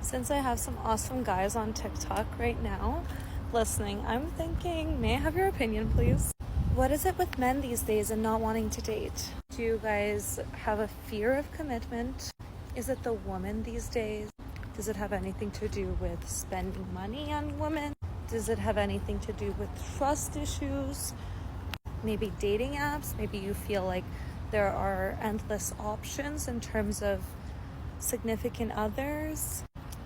Since I have some awesome guys on TikTok right now listening, I'm thinking, may I have your opinion, please? What is it with men these days and not wanting to date? Do you guys have a fear of commitment? Is it the woman these days? Does it have anything to do with spending money on women? Does it have anything to do with trust issues? Maybe dating apps? Maybe you feel like there are endless options in terms of significant others?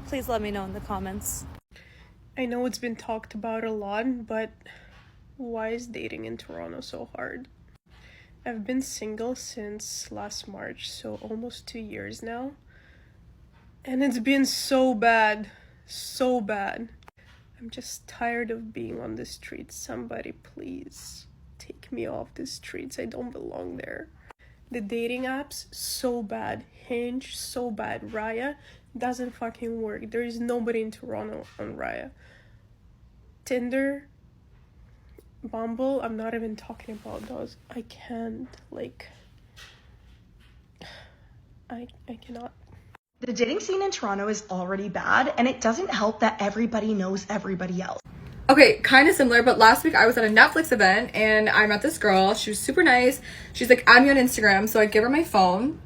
Please let me know in the comments. I know it's been talked about a lot, but why is dating in Toronto so hard? I've been single since last March, so almost 2 years now. And it's been so bad. So bad. I'm just tired of being on the streets. Somebody please take me off the streets. I don't belong there. The dating apps, so bad. Hinge, so bad. Raya doesn't fucking work. There is nobody in Toronto on Raya. Tinder, Bumble, I'm not even talking about those. I can't, I cannot. The dating scene in Toronto is already bad, and it doesn't help that everybody knows everybody else. Okay, kind of similar, but last week I was at a Netflix event and I met this girl. She was super nice. She's like, add me on Instagram. So I give her my phone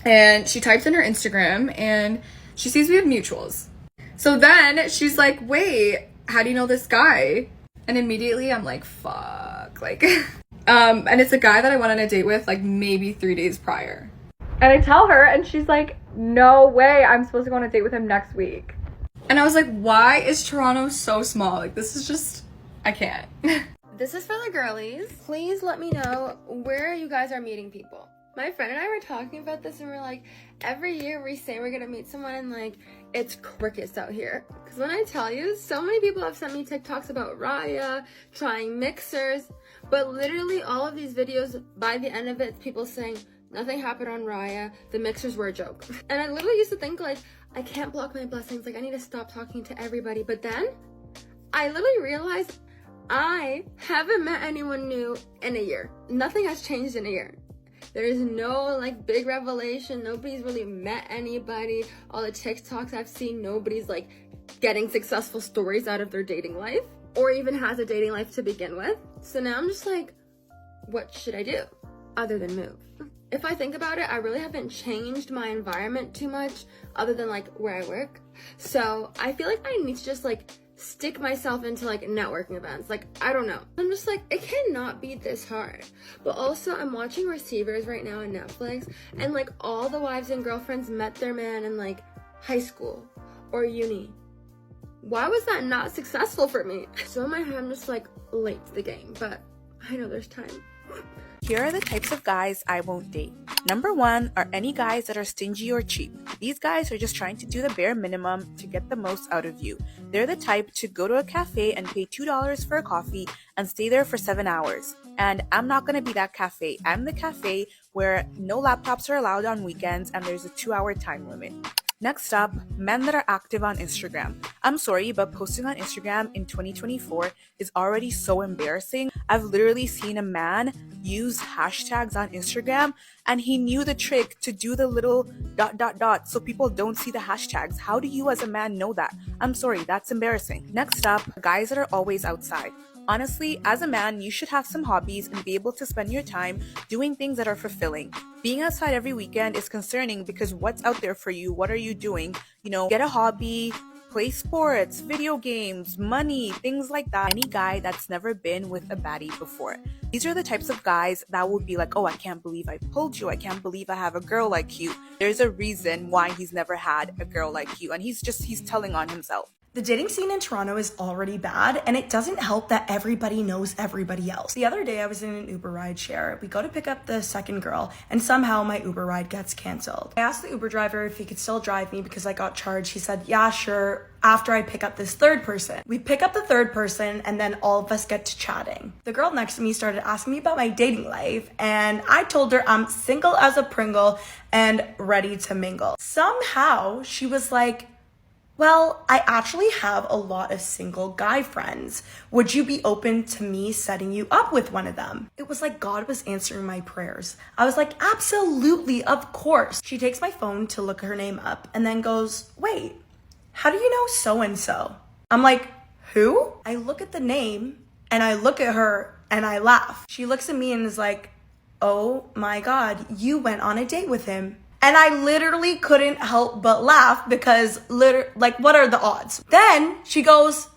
and she types in her Instagram and she sees we have mutuals. So then she's like, wait, how do you know this guy? And immediately I'm like, fuck, and it's a guy that I went on a date with like maybe 3 days prior. And I tell her and she's like, no way, I'm supposed to go on a date with him next week. And I was like, why is Toronto so small? Like, this is just, I can't. This is for the girlies. Please let me know where you guys are meeting people. My friend and I were talking about this and we're like, every year we say we're gonna meet someone and like, it's crickets out here. Because when I tell you, so many people have sent me TikToks about Raya, trying mixers, but literally all of these videos, by the end of it, it's people saying, nothing happened on Raya, the mixers were a joke. And I literally used to think like, I can't block my blessings, like I need to stop talking to everybody. But then I literally realized I haven't met anyone new in a year. Nothing has changed in a year. There is no like big revelation. Nobody's really met anybody. All the TikToks I've seen, nobody's like getting successful stories out of their dating life or even has a dating life to begin with. So now I'm just like, what should I do other than move? If I think about it, I really haven't changed my environment too much other than like where I work. So I feel like I need to just like stick myself into like networking events. Like, I don't know. I'm just like, it cannot be this hard. But also I'm watching Receivers right now on Netflix and like all the wives and girlfriends met their man in like high school or uni. Why was that not successful for me? So in my head, I'm just like late to the game, but I know there's time. Here are the types of guys I won't date. Number 1 are any guys that are stingy or cheap. These guys are just trying to do the bare minimum to get the most out of you. They're the type to go to a cafe and pay $2 for a coffee and stay there for 7 hours. And I'm not going to be that cafe. I'm the cafe where no laptops are allowed on weekends and there's a 2-hour time limit. Next up, men that are active on Instagram. I'm sorry, but posting on Instagram in 2024 is already so embarrassing. I've literally seen a man use hashtags on Instagram and he knew the trick to do the little ... so people don't see the hashtags. How do you as a man know that? I'm sorry, that's embarrassing. Next up, guys that are always outside. Honestly, as a man, you should have some hobbies and be able to spend your time doing things that are fulfilling. Being outside every weekend is concerning because what's out there for you? What are you doing? Get a hobby, play sports, video games, money, things like that. Any guy that's never been with a baddie before. These are the types of guys that would be like, oh, I can't believe I pulled you. I can't believe I have a girl like you. There's a reason why he's never had a girl like you. And he's telling on himself. The dating scene in Toronto is already bad, and it doesn't help that everybody knows everybody else. The other day I was in an Uber ride share. We go to pick up the second girl, and somehow my Uber ride gets canceled. I asked the Uber driver if he could still drive me because I got charged. He said, yeah, sure, after I pick up this third person. We pick up the third person, and then all of us get to chatting. The girl next to me started asking me about my dating life, and I told her I'm single as a Pringle and ready to mingle. Somehow she was like, well, I actually have a lot of single guy friends. Would you be open to me setting you up with one of them? It was like God was answering my prayers. I was like, absolutely, of course. She takes my phone to look her name up and then goes, wait, how do you know so-and-so? I'm like, who? I look at the name and I look at her and I laugh. She looks at me and is like, oh my God, you went on a date with him. And I literally couldn't help but laugh because what are the odds? Then she goes,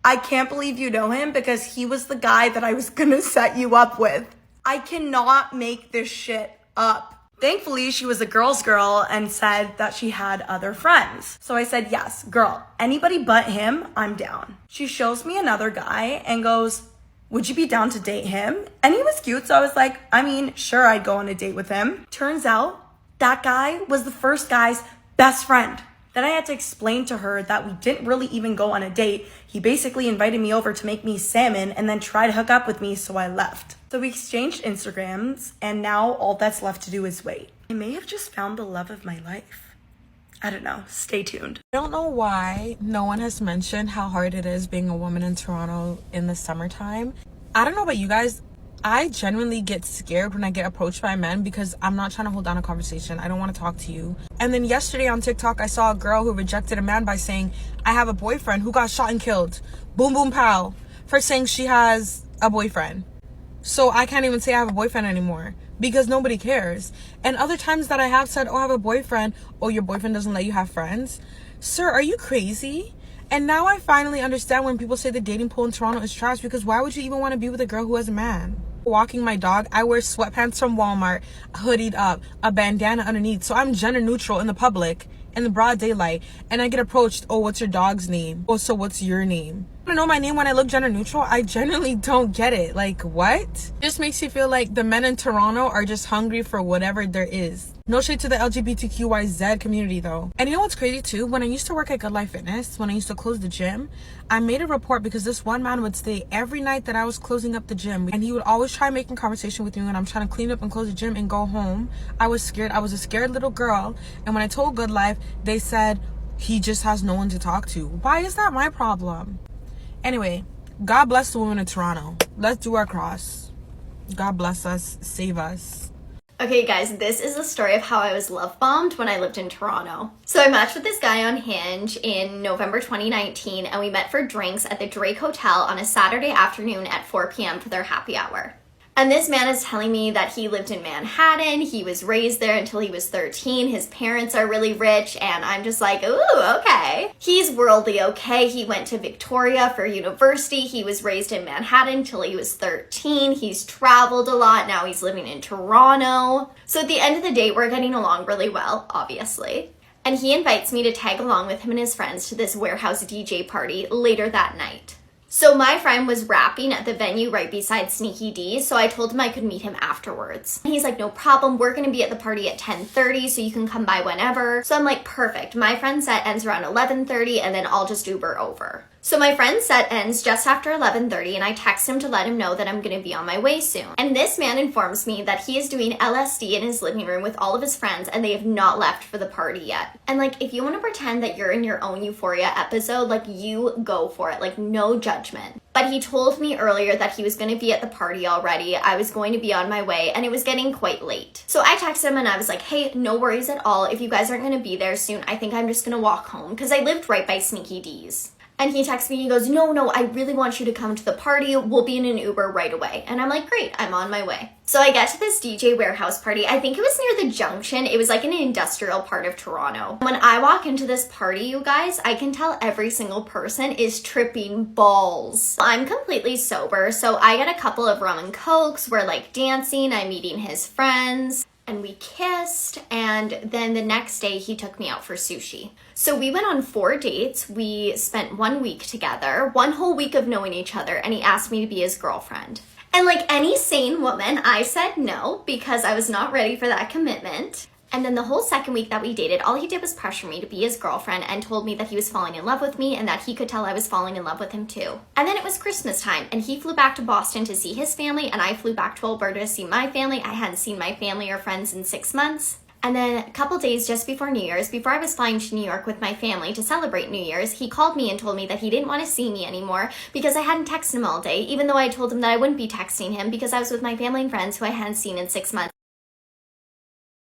I can't believe you know him because he was the guy that I was gonna set you up with. I cannot make this shit up. Thankfully, she was a girl's girl and said that she had other friends. So I said, yes, girl, anybody but him, I'm down. She shows me another guy and goes, would you be down to date him? And he was cute, so I was like, I mean, sure, I'd go on a date with him. Turns out, that guy was the first guy's best friend. Then I had to explain to her that we didn't really even go on a date. He basically invited me over to make me salmon and then try to hook up with me, so I left. So we exchanged Instagrams, and now all that's left to do is wait. I may have just found the love of my life. I don't know. Stay tuned. I don't know why no one has mentioned how hard it is being a woman in Toronto in the summertime. I don't know about you guys. I genuinely get scared when I get approached by men because I'm not trying to hold down a conversation. I don't want to talk to you. And then yesterday on TikTok, I saw a girl who rejected a man by saying, I have a boyfriend who got shot and killed. Boom, boom, pow. For saying she has a boyfriend. So I can't even say I have a boyfriend anymore because nobody cares. And other times that I have said, oh, I have a boyfriend. Oh, your boyfriend doesn't let you have friends? Sir, are you crazy? And now I finally understand when people say the dating pool in Toronto is trash because why would you even want to be with a girl who has a man? Walking my dog, I wear sweatpants from Walmart, hoodied up, a bandana underneath, so I'm gender neutral in the public, in the broad daylight, and I get approached, oh, what's your dog's name? Oh, so what's your name? I don't know my name when I look gender neutral. I genuinely don't get it. Like, what? It just makes you feel like the men in Toronto are just hungry for whatever there is. No shade to the LGBTQYZ community though. And you know what's crazy too? When I used to work at Good Life Fitness, when I used to close the gym, I made a report because this one man would stay every night that I was closing up the gym. And he would always try making conversation with me when I'm trying to clean up and close the gym and go home. I was scared. I was a scared little girl. And when I told Good Life, they said, he just has no one to talk to. Why is that my problem? Anyway, God bless the women of Toronto. Let's do our cross. God bless us. Save us. Okay guys, this is the story of how I was love bombed when I lived in Toronto. So I matched with this guy on Hinge in November 2019 and we met for drinks at the Drake Hotel on a Saturday afternoon at 4 p.m. for their happy hour. And this man is telling me that he lived in Manhattan, he was raised there until he was 13, his parents are really rich, and I'm just like, ooh, okay. He's worldly okay, he went to Victoria for university, he was raised in Manhattan till he was 13, he's traveled a lot, now he's living in Toronto. So at the end of the day, we're getting along really well, obviously. And he invites me to tag along with him and his friends to this warehouse DJ party later that night. So my friend was rapping at the venue right beside Sneaky D, so I told him I could meet him afterwards. He's like, no problem, we're gonna be at the party at 10:30, so you can come by whenever. So I'm like, perfect. My friend's set ends around 11:30, and then I'll just Uber over. So my friend's set ends just after 11:30, and I text him to let him know that I'm gonna be on my way soon. And this man informs me that he is doing LSD in his living room with all of his friends, and they have not left for the party yet. And like, if you wanna pretend that you're in your own Euphoria episode, like, you go for it, like, no judgment. But he told me earlier that he was going to be at the party already, I was going to be on my way, and it was getting quite late. So I texted him and I was like, hey, no worries at all, if you guys aren't going to be there soon, I think I'm just going to walk home, because I lived right by Sneaky D's. And he texts me, he goes, no, I really want you to come to the party, we'll be in an Uber right away. And I'm like, great, I'm on my way. So I get to this DJ warehouse party, I think it was near the Junction, it was like an industrial part of Toronto. When I walk into this party, you guys, I can tell every single person is tripping balls. I'm completely sober, so I get a couple of rum and cokes, we're like dancing, I'm meeting his friends. And we kissed, and then the next day he took me out for sushi. So we went on 4 dates, we spent 1 week together, 1 whole week of knowing each other, and he asked me to be his girlfriend. And like any sane woman, I said no, because I was not ready for that commitment. And then the whole second week that we dated, all he did was pressure me to be his girlfriend and told me that he was falling in love with me and that he could tell I was falling in love with him too. And then it was Christmas time and he flew back to Boston to see his family and I flew back to Alberta to see my family. I hadn't seen my family or friends in 6 months. And then a couple days just before New Year's, before I was flying to New York with my family to celebrate New Year's, he called me and told me that he didn't want to see me anymore because I hadn't texted him all day, even though I told him that I wouldn't be texting him because I was with my family and friends who I hadn't seen in 6 months.